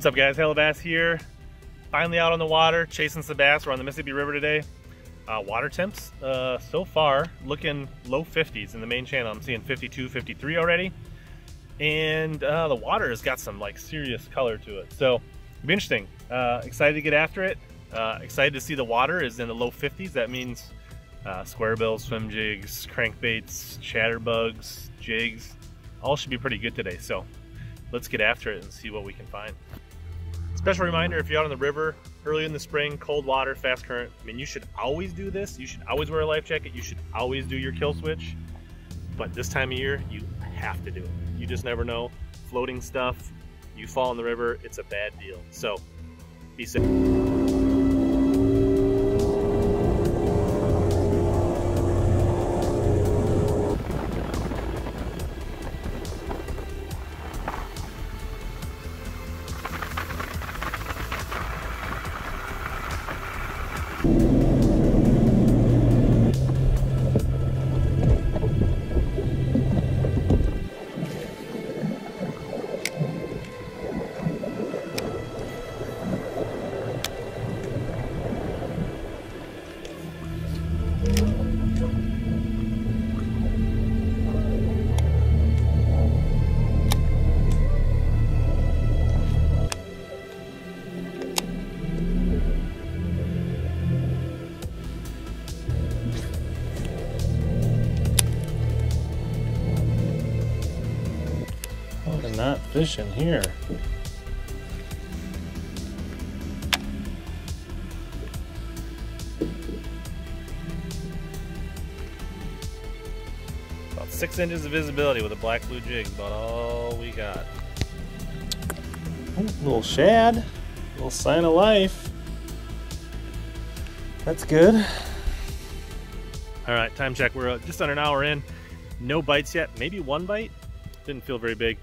What's up, guys? HellaBass here. Finally out on the water, chasing some bass. We're on the Mississippi River today. Water temps so far looking low 50s in the main channel. I'm seeing 52, 53 already. And the water has got some like serious color to it. So it'll be interesting. Excited to get after it. Excited to see the water is in the low 50s. That means SquareBill, swim jigs, crankbaits, chatterbugs, jigs. All should be pretty good today. So let's get after it and see what we can find. Special reminder, if you're out on the river early in the spring, cold water, fast current, I mean, you should always do this. You should always wear a life jacket. You should always do your kill switch. But this time of year, you have to do it. You just never know. Floating stuff, you fall in the river, it's a bad deal. So be safe. Not fishing here. About 6 inches of visibility with a black blue jig, about all we got. Ooh, little shad, little sign of life. That's good. All right, time check. We're just under an hour in. No bites yet. Maybe one bite. Didn't feel very big.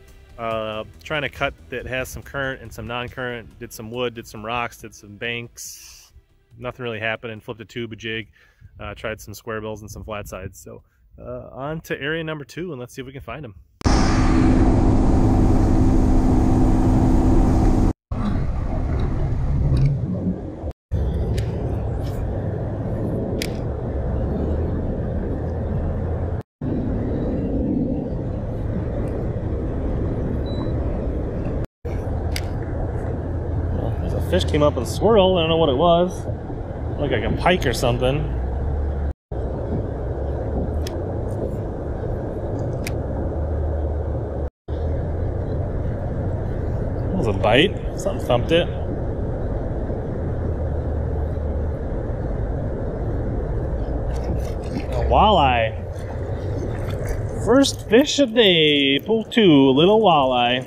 Trying to cut that has some current and some non-current. Did some wood, did some rocks, did some banks. Nothing really happened. Flipped a tube, a jig. Tried some SquareBills and some flat sides. So on to area number 2 and let's see if we can find them. Fish came up and swirled. I don't know what it was. Looked like a pike or something. That was a bite. Something thumped it. A walleye. First fish of the day. Pull 2. Little walleye.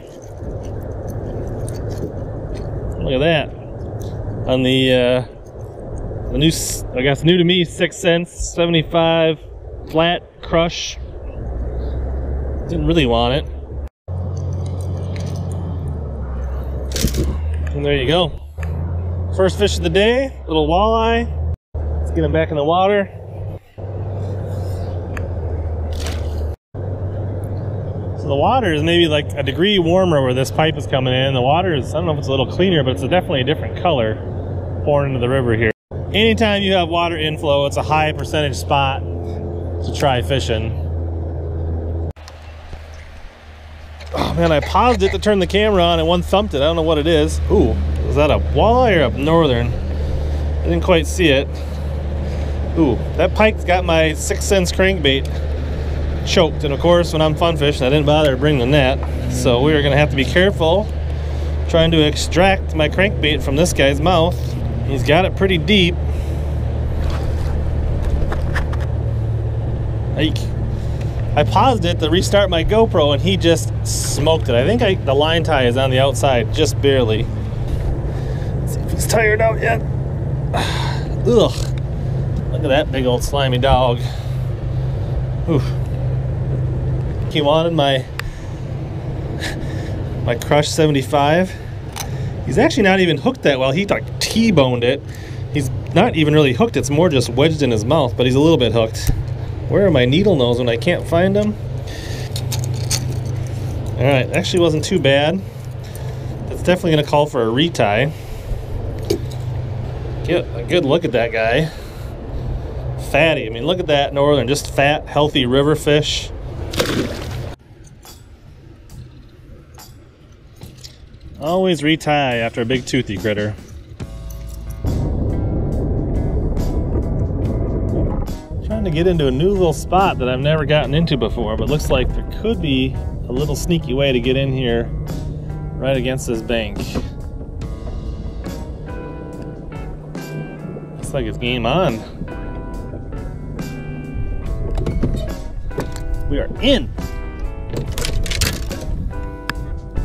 Look at that. On the new, I guess new to me, 6 cents, 75 flat crush. Didn't really want it. And there you go. First fish of the day, little walleye. Let's get him back in the water. So the water is maybe like a degree warmer where this pipe is coming in. The water is, I don't know if it's a little cleaner, but it's definitely a different color pouring into the river here. Anytime you have water inflow, it's a high percentage spot to try fishing. Oh man, I paused it to turn the camera on and one thumped it. I don't know what it is. Ooh, is that a walleye or a northern? I didn't quite see it. Ooh, that pike's got my 6 cents crankbait choked, and of course when I'm fun fishing I didn't bother to bring the net, so we're gonna have to be careful trying to extract my crankbait from this guy's mouth. He's got it pretty deep. I paused it to restart my GoPro and he just smoked it. I think the line tie is on the outside just barely. Let's see if he's tired out yet. Ugh, look at that big old slimy dog. Oof. He wanted my Crush 75. He's actually not even hooked that well. He like T-boned it. He's not even really hooked. It's more just wedged in his mouth, but he's a little bit hooked. Where are my needle nose when I can't find them? All right, actually wasn't too bad. definitely going to call for a retie. Get a good look at that guy. Fatty. I mean, look at that northern, just fat, healthy river fish. Always retie after a big toothy critter. Trying to get into a new little spot that I've never gotten into before, but looks like there could be a little sneaky way to get in here right against this bank. Looks like it's game on. We are in.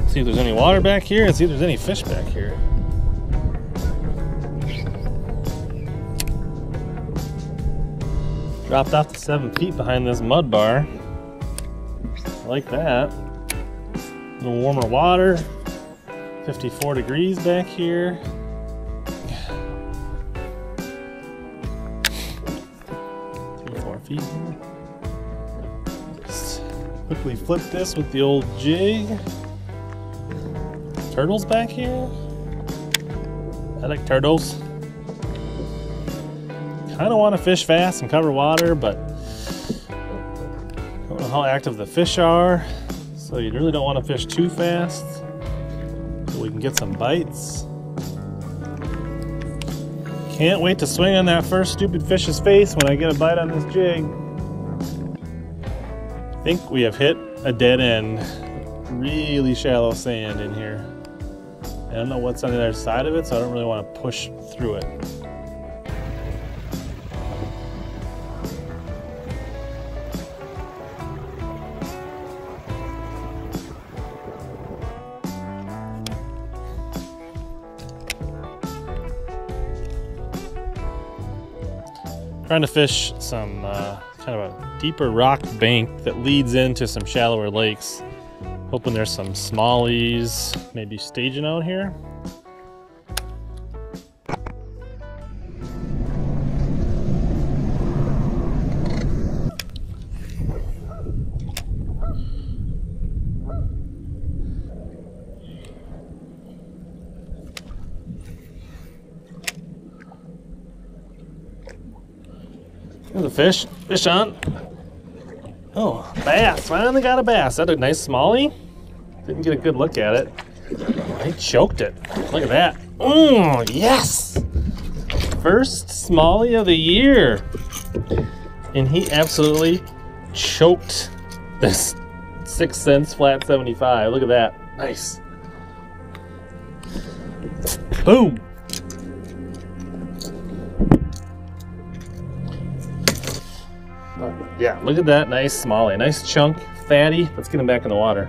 See if there's any water back here and see if there's any fish back here. Dropped off to 7 feet behind this mud bar. I like that. A little warmer water. 54 degrees back here. 3-4 feet here. Just quickly flip this with the old jig. Turtles back here? I like turtles. Kind of want to fish fast and cover water, but I don't know how active the fish are, so you really don't want to fish too fast so we can get some bites. Can't wait to swing on that first stupid fish's face when I get a bite on this jig. I think we have hit a dead end. Really shallow sand in here. I don't know what's on the other side of it, so I don't really want to push through it. Trying to fish some kind of a deeper rock bank that leads into some shallower lakes. Hoping there's some smallies maybe staging out here. There's a fish. Fish on. Oh, bass. Finally got a bass. That a nice smallie. Didn't get a good look at it. He choked it. Look at that. Oh, yes! First smallie of the year. And he absolutely choked this 6 cents flat 75. Look at that. Nice. Boom! Yeah, look at that nice smallie. Nice chunk, fatty. Let's get him back in the water.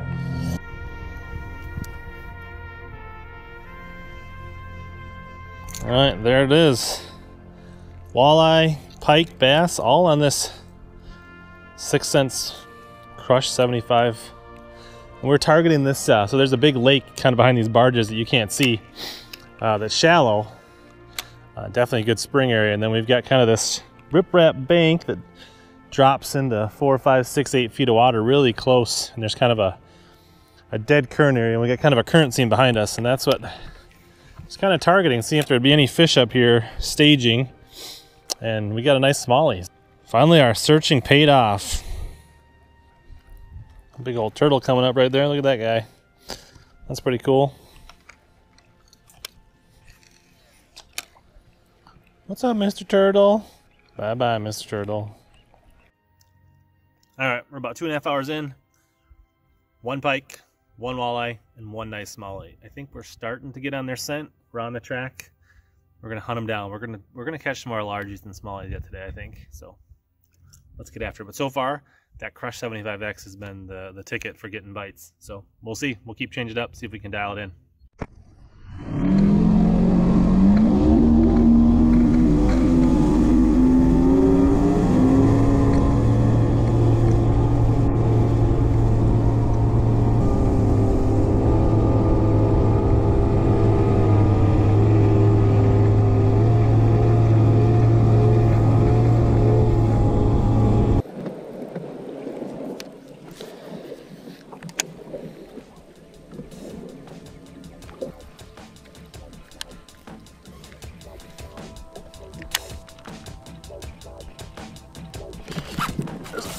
All right, there it is. Walleye, pike, bass, all on this 6 cents crush 75. And we're targeting this, so there's a big lake kind of behind these barges that you can't see. That's shallow. Definitely a good spring area. And then we've got kind of this riprap bank that drops into 4, 5, 6, 8 feet of water really close, and there's kind of a dead current area, and we got kind of a current scene behind us, and that's what it's kind of targeting, see if there'd be any fish up here staging, and we got a nice smallie. Finally our searching paid off. A big old turtle coming up right there. Look at that guy. That's pretty cool. What's up, Mr. Turtle? Bye-bye, Mr. Turtle. All right, we're about 2.5 hours in. 1 pike, 1 walleye, and 1 nice smallie. I think we're starting to get on their scent. We're on the track. We're gonna hunt them down. We're gonna catch some more largies than smallies yet today, I think. So let's get after it. But so far, that Crush 75X has been the ticket for getting bites. So we'll see. We'll keep changing it up, see if we can dial it in.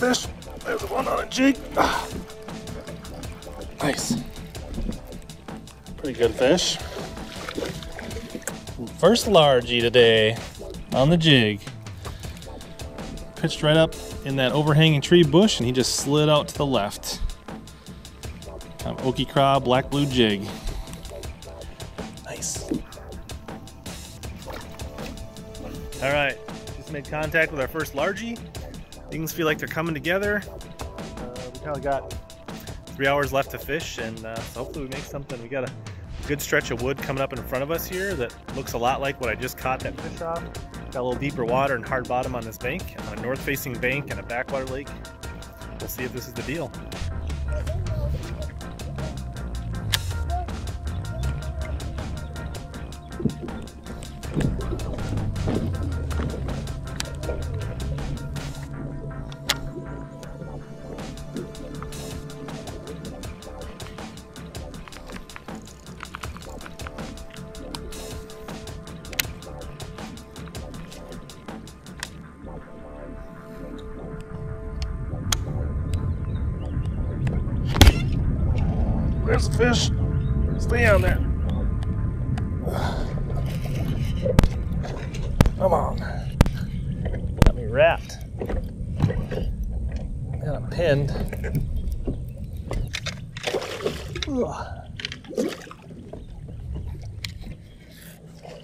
fish. There's one on a jig. Ah. Nice. Pretty good fish. First largie today on the jig. Pitched right up in that overhanging tree bush and he just slid out to the left. Okie craw, black blue jig. Nice. All right, just made contact with our first largie. Things feel like they're coming together. We kind of got 3 hours left to fish, and so hopefully we make something. We got a good stretch of wood coming up in front of us here that looks a lot like what I just caught that fish off. Got a little deeper water and hard bottom on this bank, on a north-facing bank and a backwater lake. We'll see if this is the deal. There's a fish. Stay on there. Come on. Got me wrapped. Got him pinned.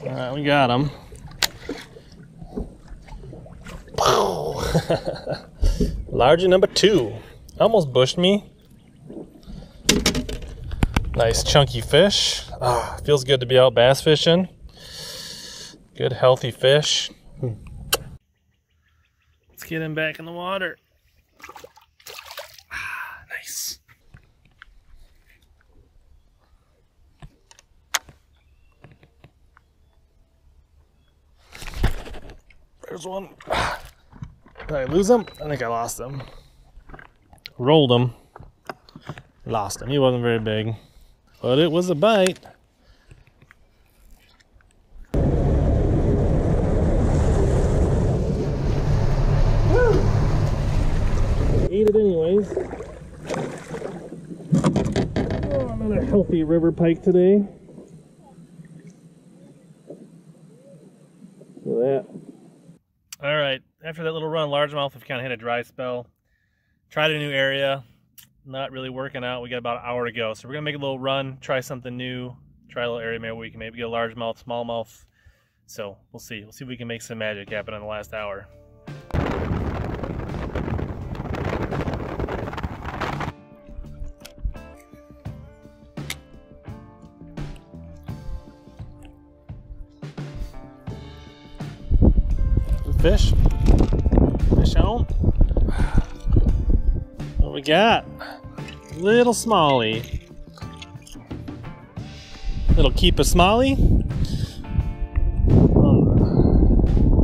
Alright, we got him. Largie number 2. Almost bushed me. Nice chunky fish. Feels good to be out bass fishing. Good healthy fish. Let's get him back in the water. Nice. There's one. Did I lose him? I think I lost him. Rolled him. Lost him. He wasn't very big. But it was a bite. Woo! Ate it anyways. Oh, another healthy river pike today. Look at that. All right, after that little run, largemouth, we've kind of hit a dry spell. Tried a new area. Not really working out. We got about an hour to go, so we're gonna make a little run, try something new, try a little area maybe we can maybe get a largemouth, smallmouth. So we'll see if we can make some magic happen in the last hour. Fish on. What we got? Little smallie. Little keep a smallie.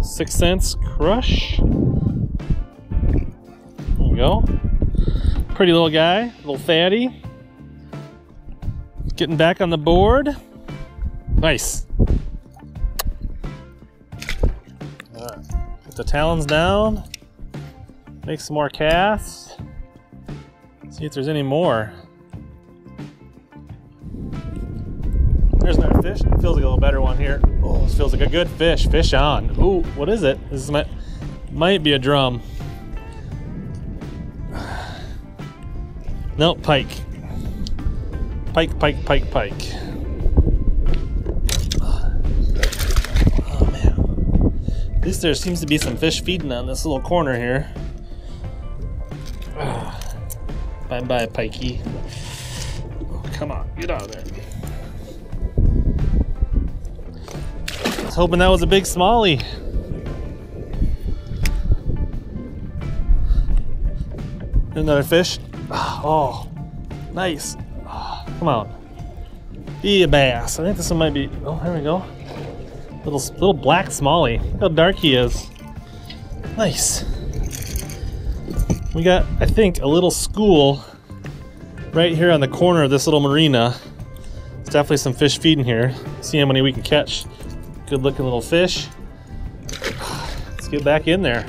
6 cents crush. There you go. Pretty little guy, little fatty. Getting back on the board. Nice. Put the talons down. Make some more casts. See if there's any more. There's another fish. It feels like a little better one here. Oh, this feels like a good fish. Fish on. Ooh, what is it? This might be a drum. Nope, pike. Pike, pike, pike, pike. Oh man. At least there seems to be some fish feeding on this little corner here. Bye-bye, pikey. Oh, come on, get out of there. I was hoping that was a big smallie. Another fish. Oh, nice. Oh, come on. Be a bass. I think this one might be. Oh, there we go. Little black smallie. Look how dark he is. Nice. We got, I think, a little school right here on the corner of this little marina. There's definitely some fish feeding here. See how many we can catch. Good looking little fish. Let's get back in there.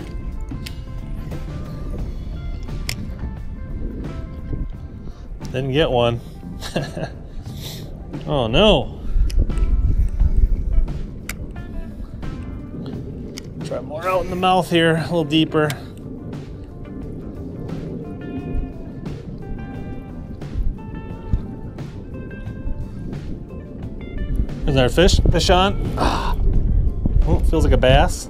Didn't get one. Oh no. Try more out in the mouth here, a little deeper. There's our fish. Fish on. Ah. Oh, feels like a bass.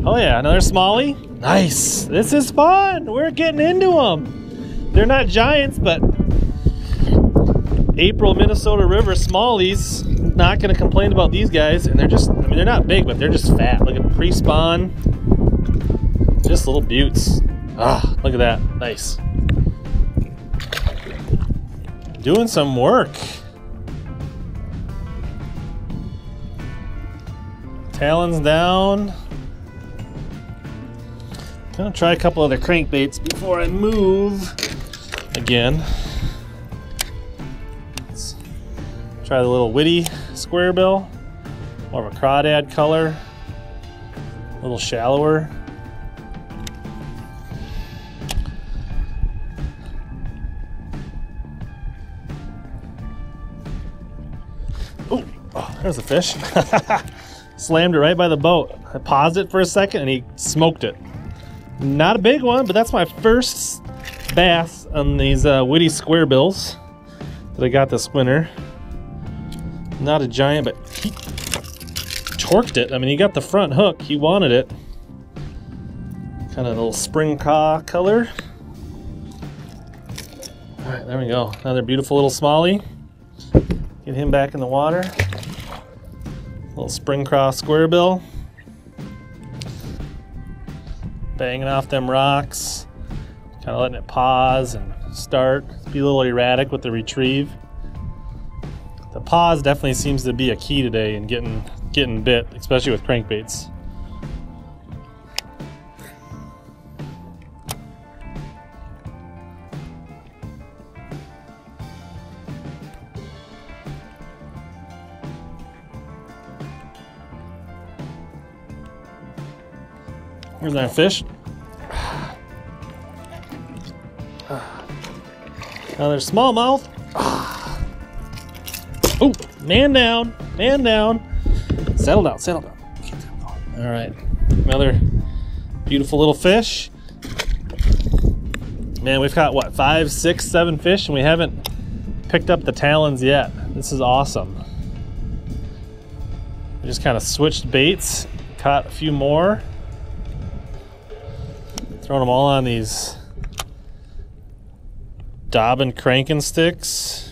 Oh yeah, another smallie. Nice. This is fun. We're getting into them. They're not giants, but April Minnesota River smallies. Not gonna complain about these guys. And they're just, I mean, they're not big, but they're just fat. Look at PreSpawn. Just little buttes. Ah, look at that. Nice. Doing some work. Talons down. Gonna try a couple other crankbaits before I move again. Let's try the little Whitty SquareBill. More of a crawdad color. A little shallower. Ooh, oh, there's a fish. Slammed it right by the boat. I paused it for a second and he smoked it. Not a big one, but that's my first bass on these Whitty SquareBills that I got this winter. Not a giant, but he torqued it. I mean, he got the front hook. He wanted it. Kind of a little spring craw color. All right, there we go. Another beautiful little smallie. Get him back in the water. Little spring craw SquareBill. Banging off them rocks. Kind of letting it pause and start. Be a little erratic with the retrieve. The pause definitely seems to be a key today in getting bit, especially with crankbaits. Here's our fish. Another smallmouth. Oh, man down, man down. Settle down, settle down. All right, another beautiful little fish. Man, we've got what, 5, 6, 7 fish, and we haven't picked up the talons yet. This is awesome. We just kind of switched baits, caught a few more. Throwing them all on these Dobbin cranking sticks.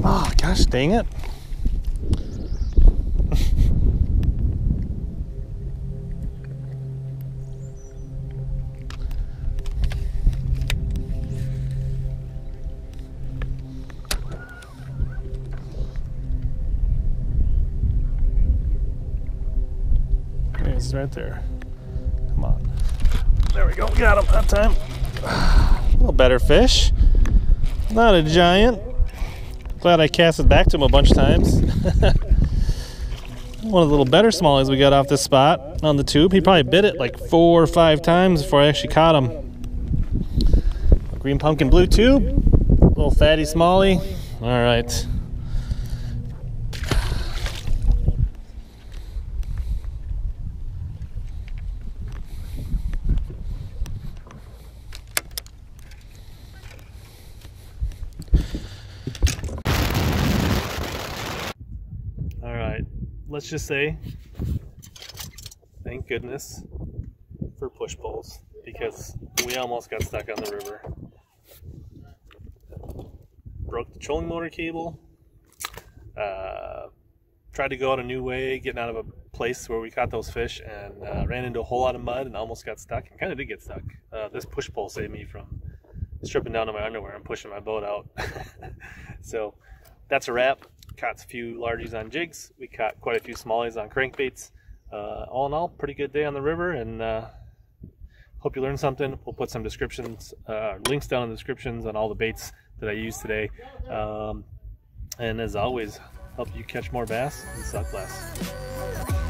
Oh, gosh dang it. It's right there. Come on. There we go. Got him that time. A little better fish. Not a giant. Glad I cast it back to him a bunch of times. One of the little better smallies we got off this spot on the tube. He probably bit it like 4 or 5 times before I actually caught him. A green pumpkin blue tube. Little fatty smallie. All right. Let's just say, thank goodness for push poles, because we almost got stuck on the river. Broke the trolling motor cable, tried to go out a new way, getting out of a place where we caught those fish, and ran into a whole lot of mud and almost got stuck, and kind of did get stuck. This push pole saved me from stripping down to my underwear and pushing my boat out. So that's a wrap. caught a few largies on jigs. We caught quite a few smallies on crankbaits. All in all, pretty good day on the river, and hope you learned something. We'll put some descriptions, links down in the descriptions on all the baits that I used today. And as always, help you catch more bass and suck less.